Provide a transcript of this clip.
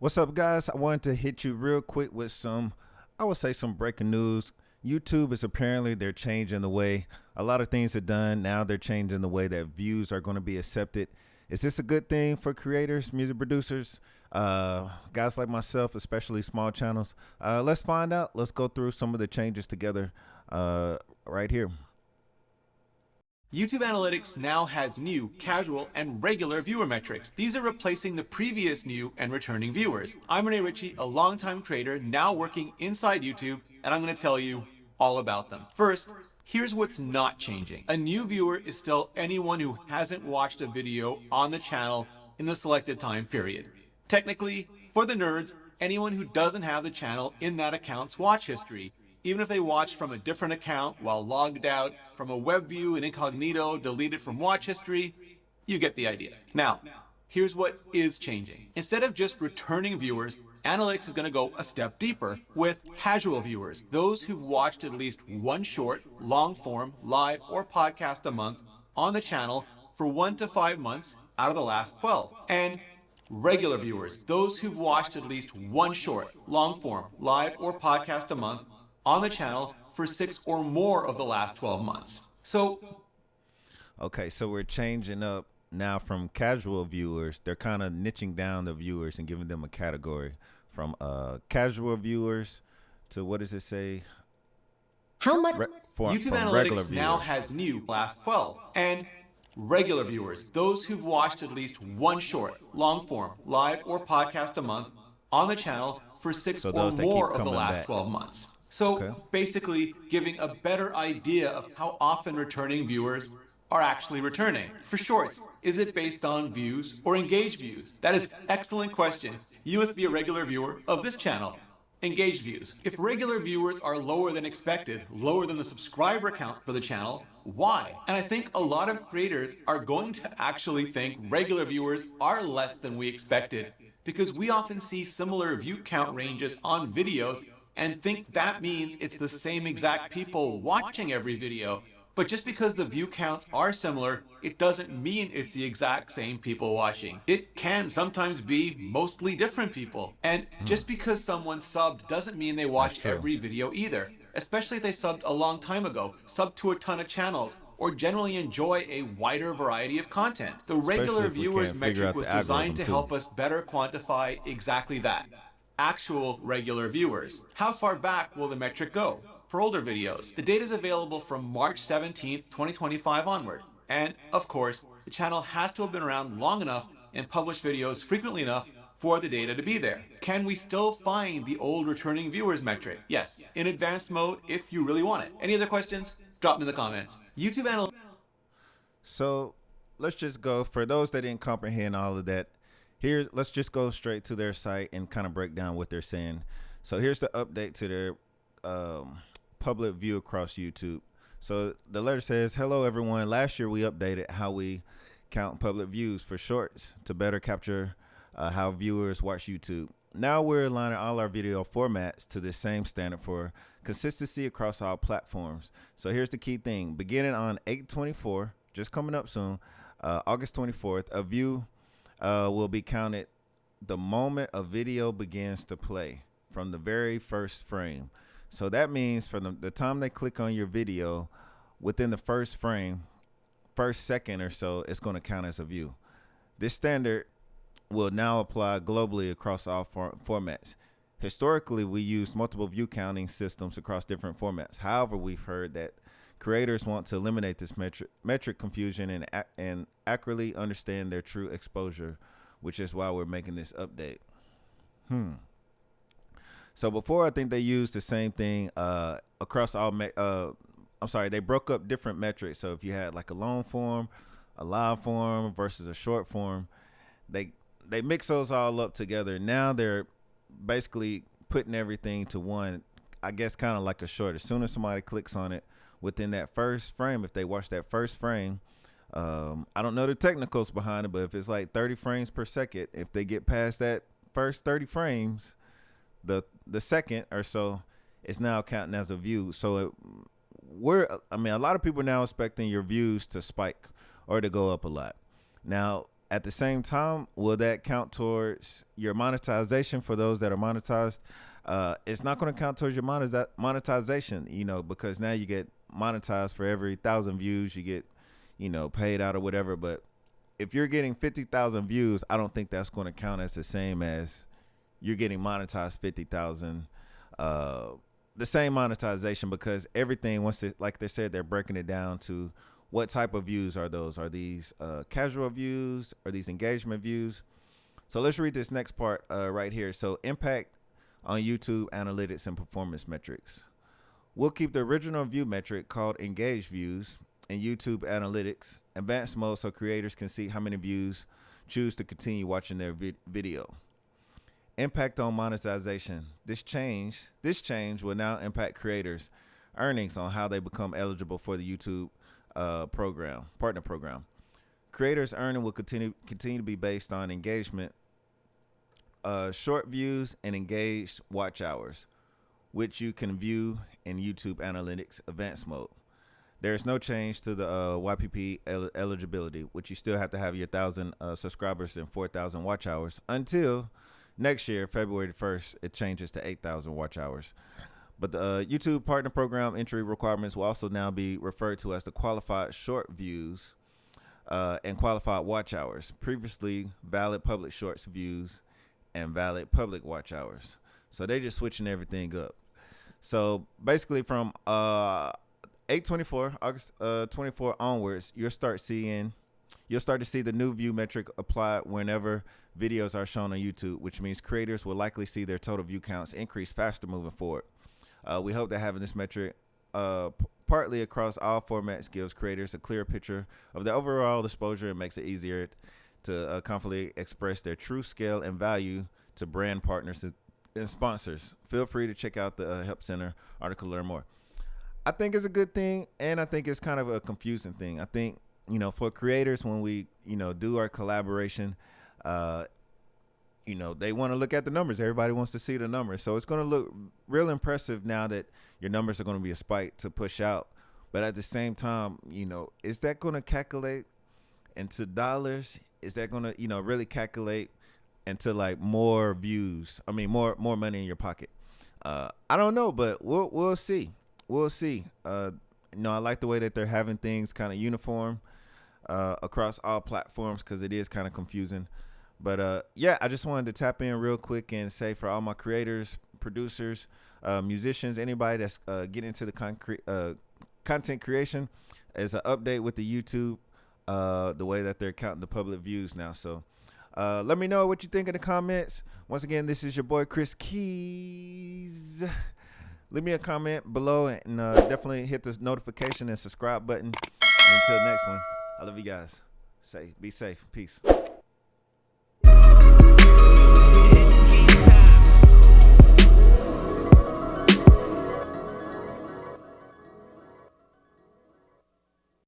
What's up, guys? I wanted to hit you real quick with I would say some breaking news. YouTube is apparently they're changing the way a lot of things are done. Now they're changing the way that views are going to be accepted. Is this a good thing for creators, music producers, guys like myself, especially small channels? Let's find out. Let's go through some of the changes together right here. YouTube Analytics now has new, casual, and regular viewer metrics. These are replacing the previous new and returning viewers. I'm Renee Ritchie, a longtime creator now working inside YouTube, and I'm going to tell you all about them. First, here's what's not changing. A new viewer is still anyone who hasn't watched a video on the channel in the selected time period. Technically, for the nerds, anyone who doesn't have the channel in that account's watch history. Even if they watched from a different account while logged out from a web view in incognito, deleted from watch history, you get the idea. Now, here's what is changing. Instead of just returning viewers, Analytics is going to go a step deeper with casual viewers, those who've watched at least one short, long form, live, or podcast a month on the channel for 1 to 5 months out of the last 12. And regular viewers, those who've watched at least one short, long form, live, or podcast a month on the channel for 6 or more of the last 12 months. Okay, so we're changing up now from casual viewers. They're kind of niching down the viewers and giving them a category from casual viewers to, what does it say? How much? YouTube Analytics now has new last 12 and regular viewers, those who've watched at least one short, long form, live, or podcast a month on the channel for 6 or more of the last 12 months. Basically giving a better idea of how often returning viewers are actually returning. For shorts, is it based on views or engaged views? That is an excellent question. You must be a regular viewer of this channel. Engaged views. If regular viewers are lower than expected, lower than the subscriber count for the channel, why? And I think a lot of creators are going to actually think regular viewers are less than we expected, because we often see similar view count ranges on videos and think that means it's the same exact people watching every video. But just because the view counts are similar, it doesn't mean it's the exact same people watching. It can sometimes be mostly different people. And just because someone subbed doesn't mean they watch every video either. Especially if they subbed a long time ago, subbed to a ton of channels, or generally enjoy a wider variety of content. The regular viewers metric was designed to help us better quantify exactly that. Actual regular viewers. How far back will the metric go? For older videos, the data is available from March 17th, 2025 onward. And of course, the channel has to have been around long enough and published videos frequently enough for the data to be there. Can we still find the old returning viewers metric? Yes, in advanced mode if you really want it. Any other questions? Drop them in the comments. YouTube Analytics. So let's just go, for those that didn't comprehend all of that, let's just go straight to their site and kind of break down what they're saying. So here's the update to their public view across YouTube. So the letter says, hello everyone. Last year we updated how we count public views for shorts to better capture how viewers watch YouTube. Now we're aligning all our video formats to the same standard for consistency across all platforms. So here's the key thing. Beginning on 8/24, just coming up soon, August 24th, a view will be counted the moment a video begins to play from the very first frame. So that means from the time they click on your video, within the first frame, first second or so, it's going to count as a view. This standard will now apply globally across all formats. Historically, we used multiple view counting systems across different formats. However, we've heard that creators want to eliminate this metric confusion and accurately understand their true exposure, which is why we're making this update. So before, I think they used the same thing across all. They broke up different metrics. So if you had like a long form, a live form versus a short form, they mix those all up together. Now they're basically putting everything to one, I guess, kind of like a short. As soon as somebody clicks on it, within that first frame, if they watch that first frame, I don't know the technicals behind it, but if it's like 30 frames per second, if they get past that first 30 frames, the second or so, it's now counting as a view. So a lot of people are now expecting your views to spike or to go up a lot. Now, At the same time, will that count towards your monetization for those that are monetized? It's not going to count towards your monetization, because now you get monetized for every 1,000 views, you get, paid out or whatever. But if you're getting 50,000 views, I don't think that's going to count as the same as you're getting monetized 50,000. The same monetization, because everything, once it, like they said, they're breaking it down to what type of views are those. Are these casual views? Are these engagement views? So let's read this next part right here. So impact on YouTube analytics and performance metrics. We'll keep the original view metric called engaged views in YouTube analytics advanced mode so creators can see how many views choose to continue watching their video. Impact on monetization. This change will now impact creators' earnings on how they become eligible for the YouTube partner program. Creators' earning will continue to be based on engagement, short views, and engaged watch hours, which you can view in YouTube Analytics Advanced Mode. There's no change to the YPP eligibility, which you still have to have your 1,000 subscribers and 4,000 watch hours until next year, February 1st, it changes to 8,000 watch hours. But the YouTube Partner Program entry requirements will also now be referred to as the qualified short views and qualified watch hours. Previously, valid public shorts views and valid public watch hours. So they're just switching everything up. So basically from August 24 onwards, you'll start to see the new view metric applied whenever videos are shown on YouTube, which means creators will likely see their total view counts increase faster moving forward. We hope that having this metric partly across all formats gives creators a clear picture of the overall exposure and makes it easier to confidently express their true scale and value to brand partners and sponsors. Feel free to check out the Help Center article to learn more. I think it's a good thing, and I think it's kind of a confusing thing. I think, for creators, when we, do our collaboration, they want to look at the numbers. Everybody wants to see the numbers. So it's going to look real impressive now that your numbers are going to be a spike to push out. But at the same time, is that going to calculate into dollars? Is that going to, really calculate into like more views? I mean, more money in your pocket. I don't know, but we'll see. We'll see. I like the way that they're having things kind of uniform across all platforms, because it is kind of confusing. But I just wanted to tap in real quick and say, for all my creators, producers, musicians, anybody that's getting into the content creation, is an update with the YouTube, the way that they're counting the public views now. So let me know what you think in the comments. Once again, this is your boy Kris KeyZ. Leave me a comment below, and definitely hit the notification and subscribe button. And until next one, I love you guys. Be safe. Peace.